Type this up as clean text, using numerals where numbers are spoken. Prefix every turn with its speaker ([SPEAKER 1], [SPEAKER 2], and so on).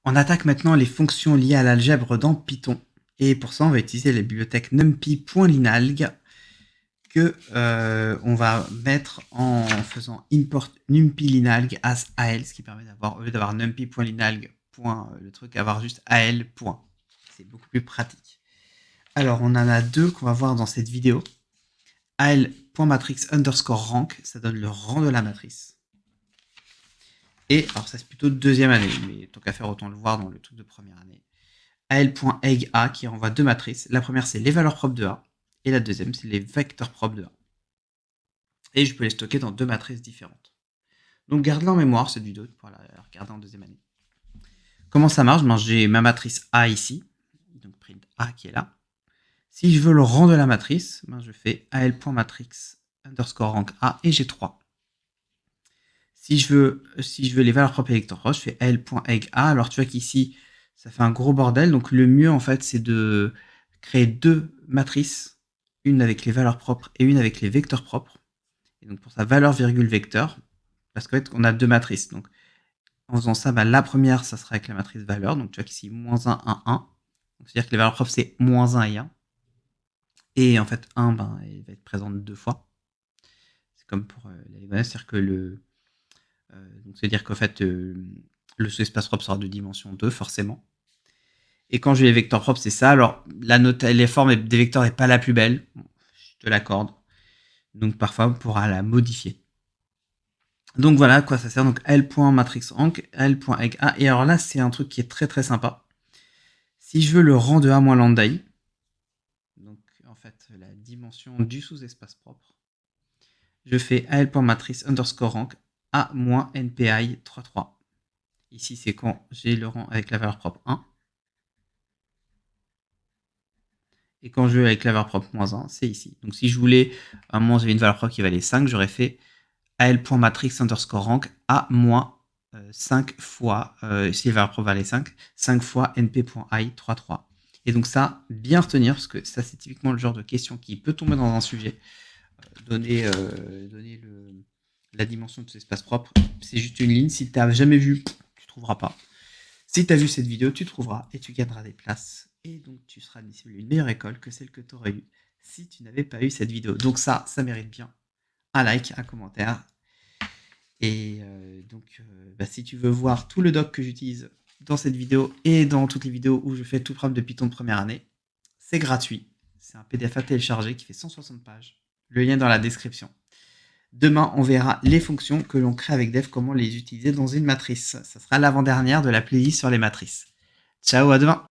[SPEAKER 1] On attaque maintenant les fonctions liées à l'algèbre dans Python. Et pour ça, on va utiliser la bibliothèque numpy.linalg que on va mettre en faisant import numpy.linalg as al, ce qui permet d'avoir, au lieu d'avoir numpy.linalg, le truc, avoir juste al. C'est beaucoup plus pratique. Alors, on en a deux qu'on va voir dans cette vidéo. al.matrix underscore rank, ça donne le rang de la matrice. Et alors ça c'est plutôt deuxième année, mais tant qu'à faire autant le voir dans le truc de première année. al.egg.a qui renvoie deux matrices. La première c'est les valeurs propres de A, et la deuxième c'est les vecteurs propres de A. Et je peux les stocker dans deux matrices différentes. Donc garde-la en mémoire cette vidéo pour la regarder en deuxième année. Comment ça marche? J'ai ma matrice A ici, donc print A qui est là. Si je veux le rang de la matrice, je fais al.matrix underscore rank A et j'ai 3. Si je veux les valeurs propres et vecteurs propres, je fais al.egg.a. Alors tu vois qu'ici, ça fait un gros bordel. Donc le mieux, en fait, c'est de créer deux matrices, une avec les valeurs propres et une avec les vecteurs propres. Et donc pour ça, valeur virgule vecteur, parce qu'en fait, on a deux matrices. Donc en faisant ça, la première, ça sera avec la matrice valeur. Donc tu vois qu'ici, -1, 1, 1. C'est-à-dire que les valeurs propres, c'est -1 et 1. Et en fait, 1, il va être présente deux fois. C'est comme pour la Légonesse, c'est-à-dire que c'est-à-dire qu'en fait, le sous-espace propre sera de dimension 2, forcément. Et quand j'ai les vecteurs propres, c'est ça. Alors, la forme des vecteurs n'est pas la plus belle. Bon, je te l'accorde. Donc, parfois, on pourra la modifier. Donc, voilà à quoi ça sert. Donc, l.matrixrank, l.egg.a. Et alors là, c'est un truc qui est très, très sympa. Si je veux le rang de A moins lambda i, donc, en fait, la dimension du sous-espace propre, je fais al.matrice underscore rank a moins npi 33. Ici, c'est quand j'ai le rang avec la valeur propre 1. Et quand je veux avec la valeur propre -1, c'est ici. Donc si je voulais, à un moment, j'avais une valeur propre qui valait 5, j'aurais fait al.matrix underscore rank a moins 5 fois, si la valeur propre valait 5 fois np.i 33. Et donc ça, bien retenir, parce que ça, c'est typiquement le genre de question qui peut tomber dans un sujet. Donner la dimension de cet espace propre, c'est juste une ligne. Si tu n'as jamais vu, tu ne trouveras pas. Si tu as vu cette vidéo, tu trouveras et tu gagneras des places. Et donc, tu seras admissible à une meilleure école que celle que tu aurais eue si tu n'avais pas eu cette vidéo. Donc ça mérite bien un like, un commentaire. Et si tu veux voir tout le doc que j'utilise dans cette vidéo et dans toutes les vidéos où je fais tout le programme de Python de première année, c'est gratuit. C'est un PDF à télécharger qui fait 160 pages. Le lien est dans la description. Demain, on verra les fonctions que l'on crée avec Dev, comment les utiliser dans une matrice. Ça sera l'avant-dernière de la playlist sur les matrices. Ciao, à demain!